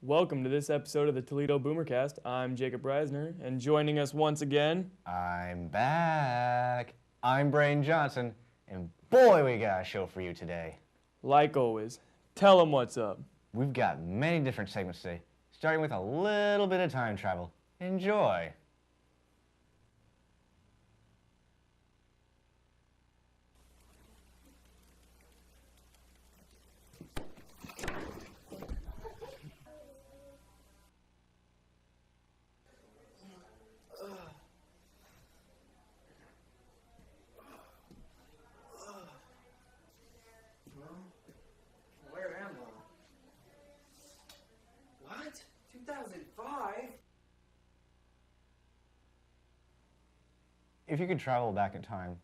Welcome to this episode of the Toledo Boomercast. I'm Jacob Reisner, and joining us once again, I'm back. I'm Brain Johnson, and boy, we got a show for you today. like always, tell them what's up. We've got many different segments today, starting with a little bit of time travel. Enjoy. Where am I? What? 2005? If you could travel back in time,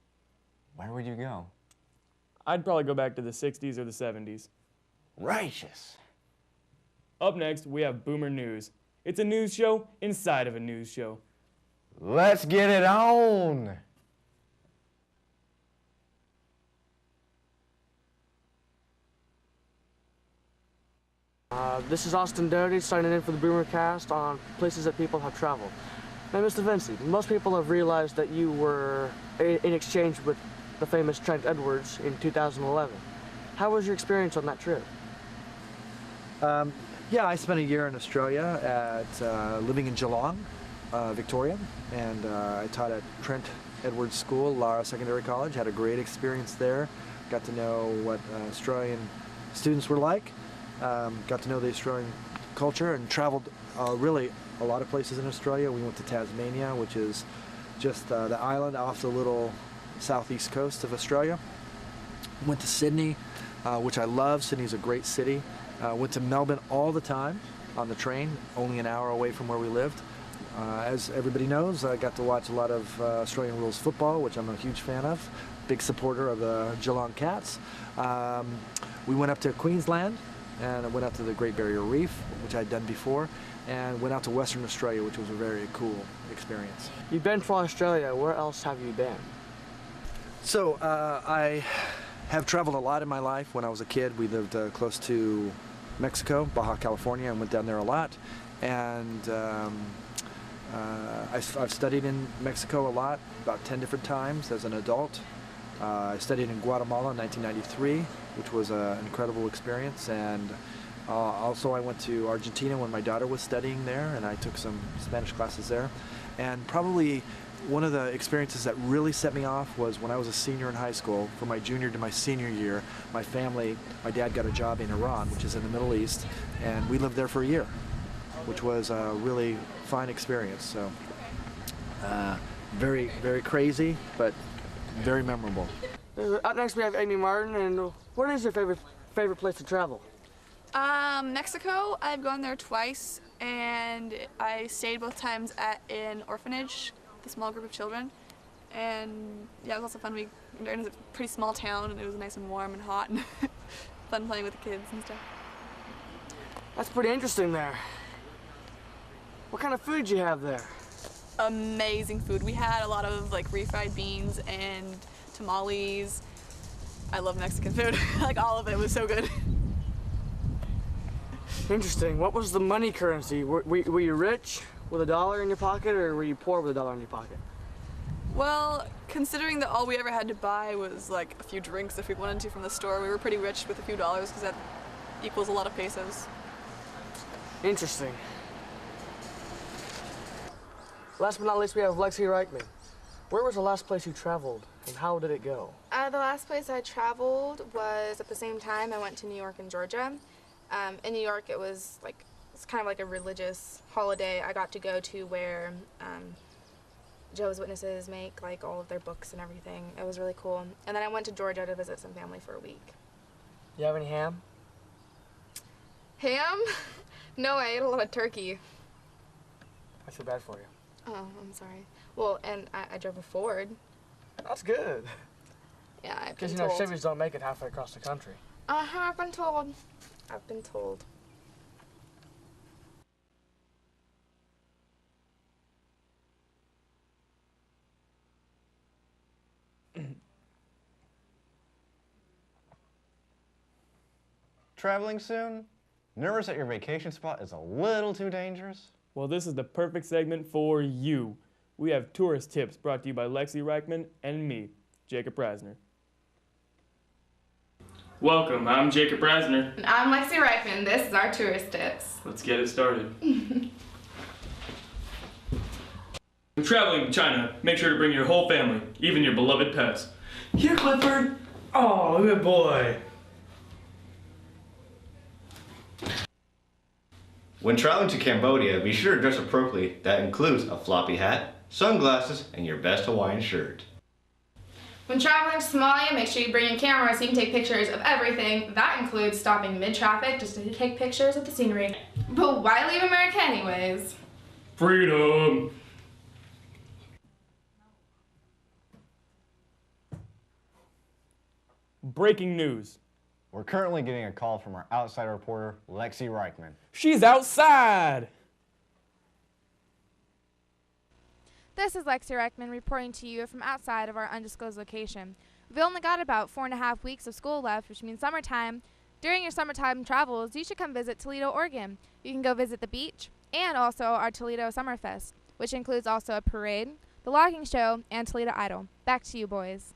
where would you go? I'd probably go back to the 60s or the 70s. Righteous. Up next, we have Boomer News. It's a news show inside of a news show. Let's get it on. This is Austin Doherty signing in for the Boomercast on places that people have traveled. Now, Mr. Vinci, most people have realized that you were in exchange with the famous Trent Edwards in 2011. How was your experience on that trip? Yeah, I spent a year in Australia at living in Geelong, Victoria, and I taught at Trent Edwards School, Lara Secondary College. Had a great experience there. Got to know what Australian students were like. Got to know the Australian culture and traveled really a lot of places in Australia. We went to Tasmania, which is just the island off the little southeast coast of Australia. Went to Sydney, which I love. Sydney's a great city. Went to Melbourne all the time on the train, only an hour away from where we lived. As everybody knows, I got to watch a lot of Australian rules football, which I'm a huge fan of. Big supporter of the Geelong Cats. We went up to Queensland, and I went out to the Great Barrier Reef, which I'd done before, and went out to Western Australia, which was a very cool experience. You've been to Australia. Where else have you been? So I have traveled a lot in my life. When I was a kid, we lived close to Mexico, Baja California, and went down there a lot. And I've studied in Mexico a lot, about 10 different times as an adult. I studied in Guatemala in 1993, which was an incredible experience. And also I went to Argentina when my daughter was studying there, and I took some Spanish classes there. And probably one of the experiences that really set me off was when I was a senior in high school. From my junior to my senior year, my dad got a job in Iran, which is in the Middle East, and we lived there for a year, which was a really fine experience. So very, very crazy, but very memorable. Up next, we have Amy Martin. And what is your favorite place to travel? Mexico. I've gone there twice, and I stayed both times at an orphanage with a small group of children. And yeah, it was also fun. We were in a pretty small town, and it was nice and warm and hot, and fun playing with the kids and stuff. That's pretty interesting there. What kind of food did you have there? Amazing food. We had a lot of like refried beans and tamales. I love Mexican food. Like all of it was so good. Interesting. What was the money currency? Were you rich with $1 in your pocket, or were you poor with $1 in your pocket? Well, considering that all we ever had to buy was like a few drinks if we wanted to from the store, we were pretty rich with a few dollars because that equals a lot of pesos. Interesting. Last but not least, we have Lexi Reichman. Where was the last place you traveled, and how did it go? The last place I traveled was at the same time I went to New York and Georgia. In New York, it's kind of like a religious holiday I got to go to where Jehovah's Witnesses make like all of their books and everything. It was really cool. And then I went to Georgia to visit some family for a week. You have any ham? Ham? No, I ate a lot of turkey. I feel bad for you. Oh, I'm sorry. Well, and I drove a Ford. That's good. Yeah, I've Because been you know told. Chevys don't make it halfway across the country. I've been told. I've been told. Traveling soon? Nervous that your vacation spot is a little too dangerous? Well, this is the perfect segment for you. We have tourist tips brought to you by Lexi Reichman and me, Jacob Rasner. Welcome, I'm Jacob Rasner. And I'm Lexi Reichman. This is our tourist tips. Let's get it started. When traveling to China, make sure to bring your whole family, even your beloved pets. Here, Clifford. Oh, good boy. When traveling to Cambodia, be sure to dress appropriately. That includes a floppy hat, sunglasses, and your best Hawaiian shirt. When traveling to Somalia, make sure you bring your camera so you can take pictures of everything. That includes stopping mid-traffic just to take pictures of the scenery. But why leave America anyways? Freedom. Breaking news. We're currently getting a call from our outside reporter, Lexi Reichman. She's outside. This is Lexi Reichman reporting to you from outside of our undisclosed location. We've only got about 4.5 weeks of school left, which means summertime. During your summertime travels, you should come visit Toledo, Oregon. You can go visit the beach and also our Toledo Summerfest, which includes also a parade, the logging show, and Toledo Idol. Back to you, boys.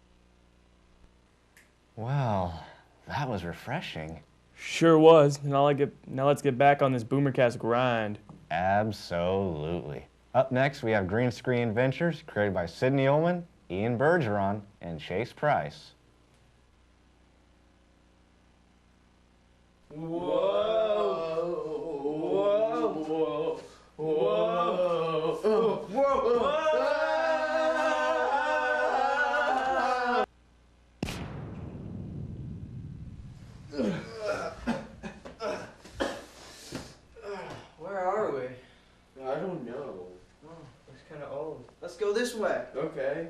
Well, that was refreshing. Sure was. Now let's get back on this Boomercast grind. Absolutely. Up next, we have Green Screen Adventures, created by Sydney Ullman, Ian Bergeron, and Chase Price. Where are we? I don't know. Oh, looks kind of old. Let's go this way. Okay.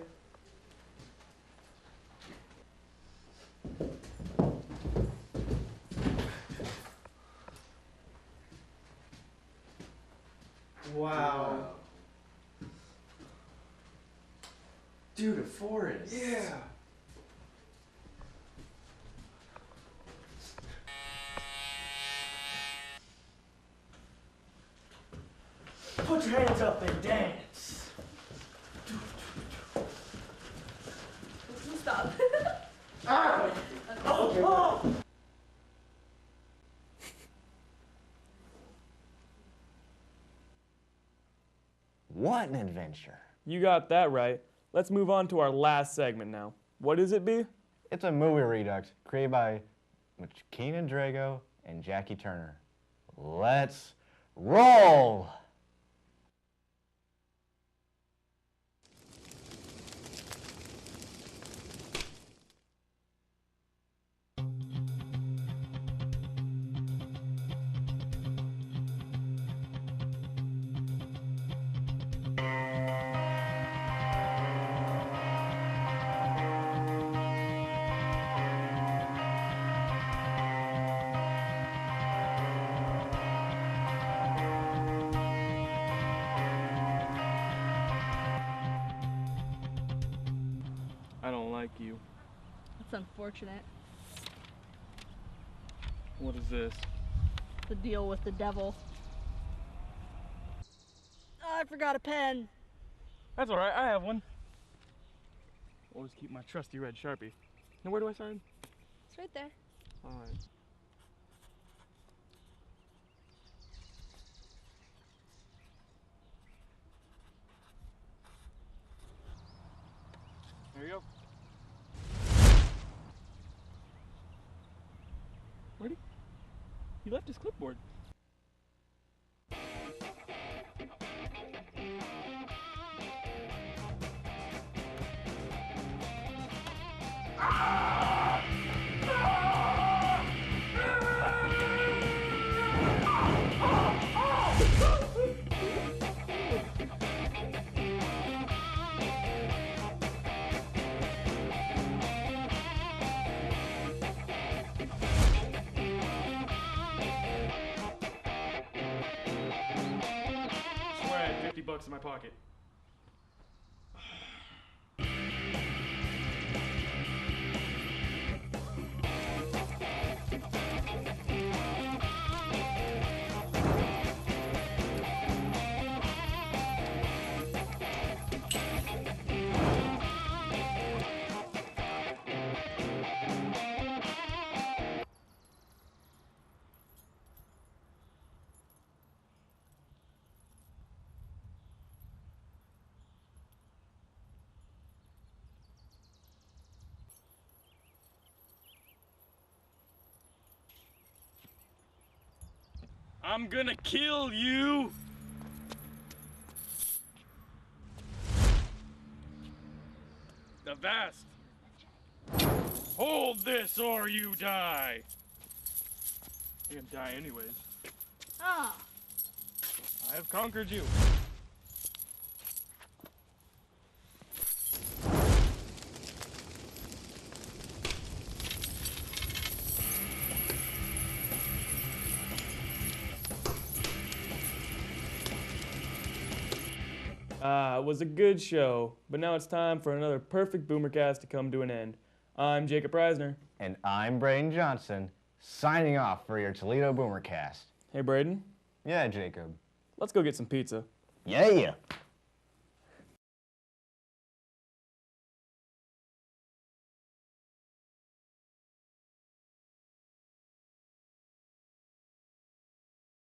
Wow. Dude, a forest. Yeah. Put your hands up and dance. Stop. Oh. What an adventure. You got that right. Let's move on to our last segment now. What is it, B? It's a movie redux created by Keenan Drago and Jackie Turner. Let's roll! I don't like you. That's unfortunate. What is this? The deal with the devil. Oh, I forgot a pen. That's all right. I have one. Always keep my trusty red Sharpie. Now where do I start? It's right there. All right. There you go. Where'd he left his clipboard. Swear I had $50 in my pocket. I'm gonna kill you! Avast! Hold this or you die! You're gonna die anyways. Ah. I have conquered you. It was a good show, but now it's time for another perfect Boomercast to come to an end. I'm Jacob Reisner. And I'm Braden Johnson, signing off for your Toledo Boomercast. Hey, Braden. Yeah, Jacob. Let's go get some pizza. Yeah.